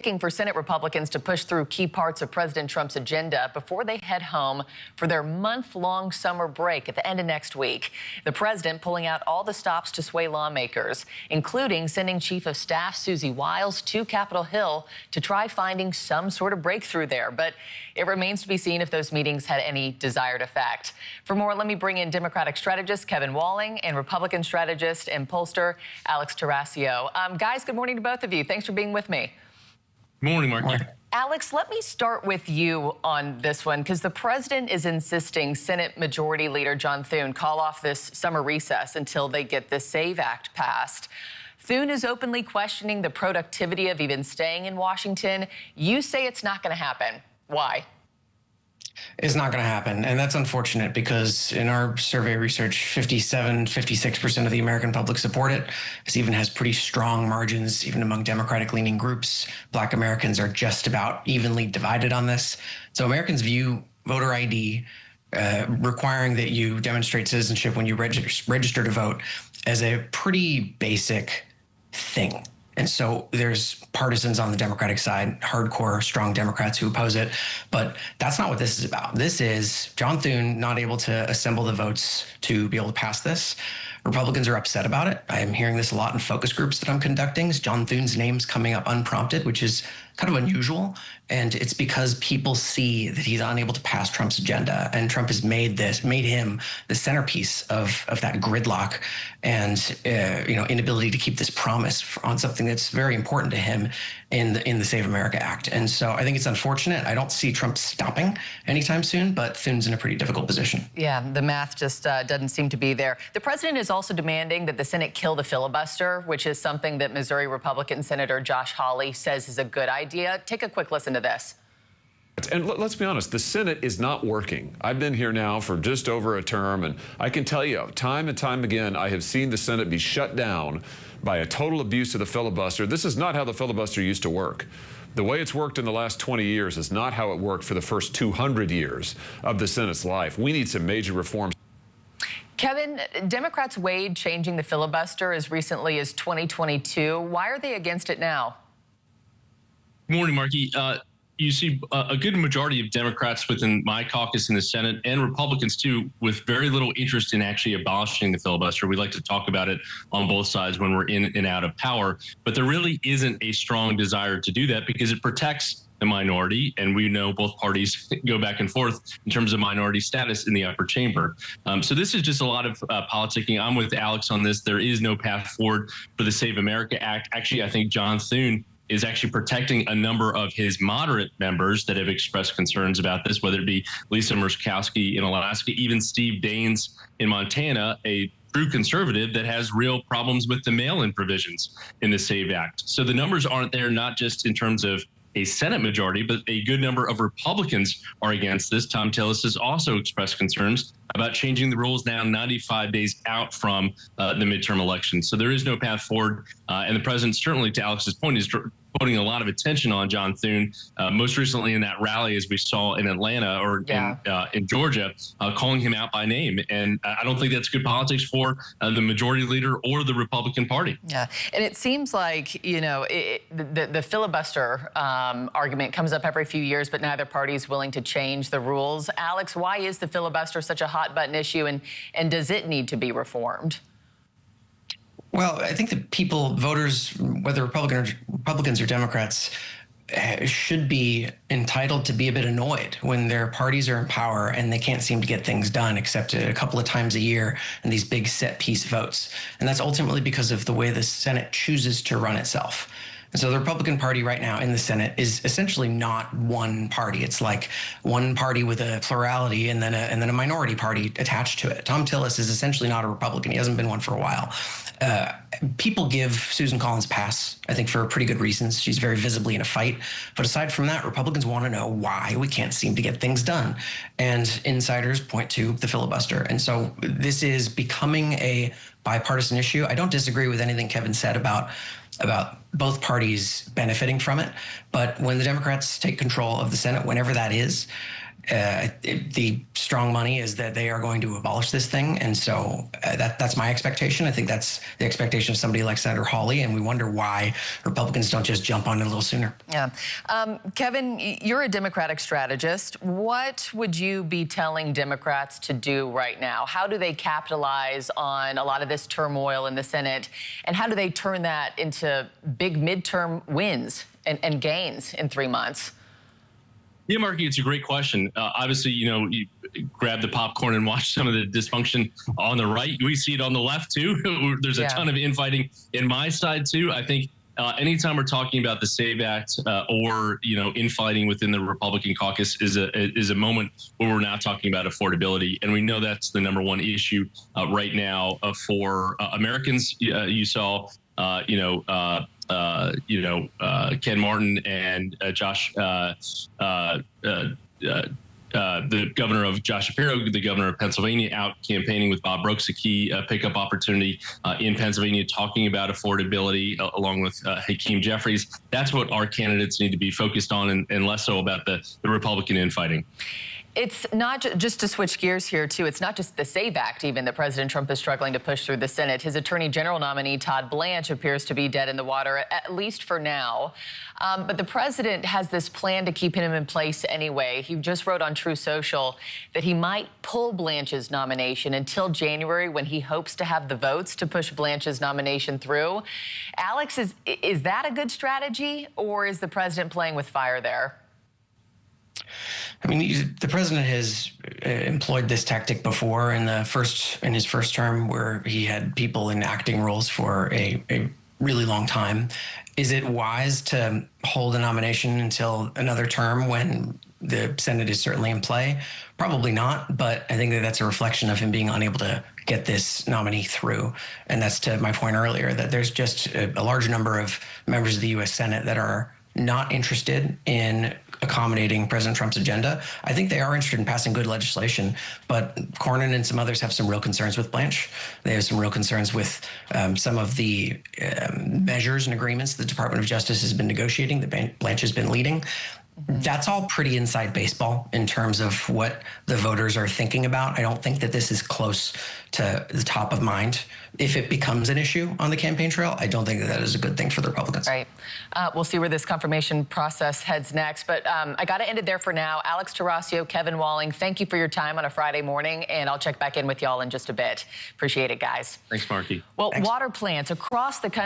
For Senate Republicans to push through key parts of President Trump's agenda before they head home for their month-long summer break at the end of next week. The president pulling out all the stops to sway lawmakers, including sending Chief of Staff Susie Wiles to Capitol Hill to try finding some sort of breakthrough there. But it remains to be seen if those meetings had any desired effect. For more, let me bring in Democratic strategist Kevin Walling and Republican strategist and pollster Alex Tarascio. Guys, good morning to both of you. Thanks for being with me. Morning, Mark. Alex, let me start with you on this one, because the president is insisting Senate Majority Leader John Thune call off this summer recess until they get the SAVE Act passed. Thune is openly questioning the productivity of even staying in Washington. You say it's not going to happen. Why? It's not going to happen. And that's unfortunate because in our survey research, 56% of the American public support it. This even has pretty strong margins, even among Democratic leaning groups. Black Americans are just about evenly divided on this. So Americans view voter ID requiring that you demonstrate citizenship when you register to vote as a pretty basic thing. And so there's partisans on the Democratic side, hardcore, strong Democrats who oppose it. But that's not what this is about. This is John Thune not able to assemble the votes to be able to pass this. Republicans are upset about it. I am hearing this a lot in focus groups that I'm conducting. John Thune's name's coming up unprompted, which is kind of unusual. And it's because people see that he's unable to pass Trump's agenda. And Trump has made him the centerpiece of that gridlock and inability to keep this promise on something that's very important to him in the Save America Act. And so I think it's unfortunate. I don't see Trump stopping anytime soon, but Thune's in a pretty difficult position. Yeah, the math just doesn't seem to be there. The president is also demanding that the Senate kill the filibuster, which is something that Missouri Republican Senator Josh Hawley says is a good idea. Take a quick listen to this. And let's be honest, the Senate is not working. I've been here now for just over a term, and I can tell you, time and time again, I have seen the Senate be shut down by a total abuse of the filibuster. This is not how the filibuster used to work. The way it's worked in the last 20 years is not how it worked for the first 200 years of the Senate's life. We need some major reforms. Kevin, Democrats weighed changing the filibuster as recently as 2022. Why are they against it now? Good morning, Markey. You see a good majority of Democrats within my caucus in the Senate and Republicans, too, with very little interest in actually abolishing the filibuster. We like to talk about it on both sides when we're in and out of power. But there really isn't a strong desire to do that because it protects the minority. And we know both parties go back and forth in terms of minority status in the upper chamber. So this is just a lot of politicking. I'm with Alex on this. There is no path forward for the Save America Act. Actually, I think John Thune is actually protecting a number of his moderate members that have expressed concerns about this, whether it be Lisa Murkowski in Alaska, even Steve Daines in Montana, a true conservative that has real problems with the mail-in provisions in the SAVE Act. So the numbers aren't there, not just in terms of a Senate majority, but a good number of Republicans are against this. Tom Tillis has also expressed concerns about changing the rules now 95 days out from the midterm elections. So there is no path forward. And the president, certainly to Alex's point, is putting a lot of attention on John Thune, most recently in that rally, as we saw in Atlanta or in Georgia, calling him out by name. And I don't think that's good politics for the majority leader or the Republican Party. Yeah, and it seems like, the filibuster argument comes up every few years, but neither party is willing to change the rules. Alex, why is the filibuster such a hot button issue, and does it need to be reformed? Well, I think that voters, whether Republicans or Democrats, should be entitled to be a bit annoyed when their parties are in power and they can't seem to get things done except a couple of times a year in these big set piece votes. And that's ultimately because of the way the Senate chooses to run itself. And so the Republican Party right now in the Senate is essentially not one party. It's like one party with a plurality and then a minority party attached to it. Tom Tillis is essentially not a Republican. He hasn't been one for a while. People give Susan Collins a pass, I think, for pretty good reasons. She's very visibly in a fight. But aside from that, Republicans want to know why we can't seem to get things done. And insiders point to the filibuster. And so this is becoming a bipartisan issue. I don't disagree with anything Kevin said about both parties benefiting from it. But when the Democrats take control of the Senate, whenever that is, the strong money is that they are going to abolish this thing. And so that's my expectation. I think that's the expectation of somebody like Senator Hawley, and we wonder why Republicans don't just jump on it a little sooner. Yeah. Kevin, you're a Democratic strategist. What would you be telling Democrats to do right now? How do they capitalize on a lot of this turmoil in the Senate, and how do they turn that into big midterm wins and gains in 3 months? Yeah, Marky, it's a great question. Obviously, you grab the popcorn and watch some of the dysfunction on the right. We see it on the left, too. There's a ton of infighting in my side, too. I think anytime we're talking about the SAVE Act or, infighting within the Republican caucus is a moment where we're now talking about affordability. And we know that's the #1 issue right now for Americans. You saw, Ken Martin and the governor of Josh Shapiro, the governor of Pennsylvania, out campaigning with Bob Brooks, a key pickup opportunity in Pennsylvania, talking about affordability along with Hakeem Jeffries. That's what our candidates need to be focused on, and less so about the Republican infighting. It's not just to switch gears here, too. It's not just the SAVE Act, even, that President Trump is struggling to push through the Senate. His attorney general nominee, Todd Blanche, appears to be dead in the water, at least for now. But the president has this plan to keep him in place anyway. He just wrote on True Social that he might pull Blanche's nomination until January, when he hopes to have the votes to push Blanche's nomination through. Alex, is that a good strategy, or is the president playing with fire there? I mean, the president has employed this tactic before in his first term, where he had people in acting roles for a really long time. Is it wise to hold a nomination until another term when the Senate is certainly in play? Probably not, but I think that that's a reflection of him being unable to get this nominee through. And that's to my point earlier, that there's just a large number of members of the U.S. Senate that are not interested in accommodating President Trump's agenda. I think they are interested in passing good legislation, but Cornyn and some others have some real concerns with Blanche. They have some real concerns with some of the measures and agreements the Department of Justice has been negotiating, that Blanche has been leading. That's all pretty inside baseball in terms of what the voters are thinking about. I don't think that this is close to the top of mind. If it becomes an issue on the campaign trail, I don't think that is a good thing for the Republicans. Right. We'll see where this confirmation process heads next. But I got to end it there for now. Alex Taurasio, Kevin Walling, thank you for your time on a Friday morning, and I'll check back in with y'all in just a bit. Appreciate it, guys. Thanks, Marky. Well, water plants across the country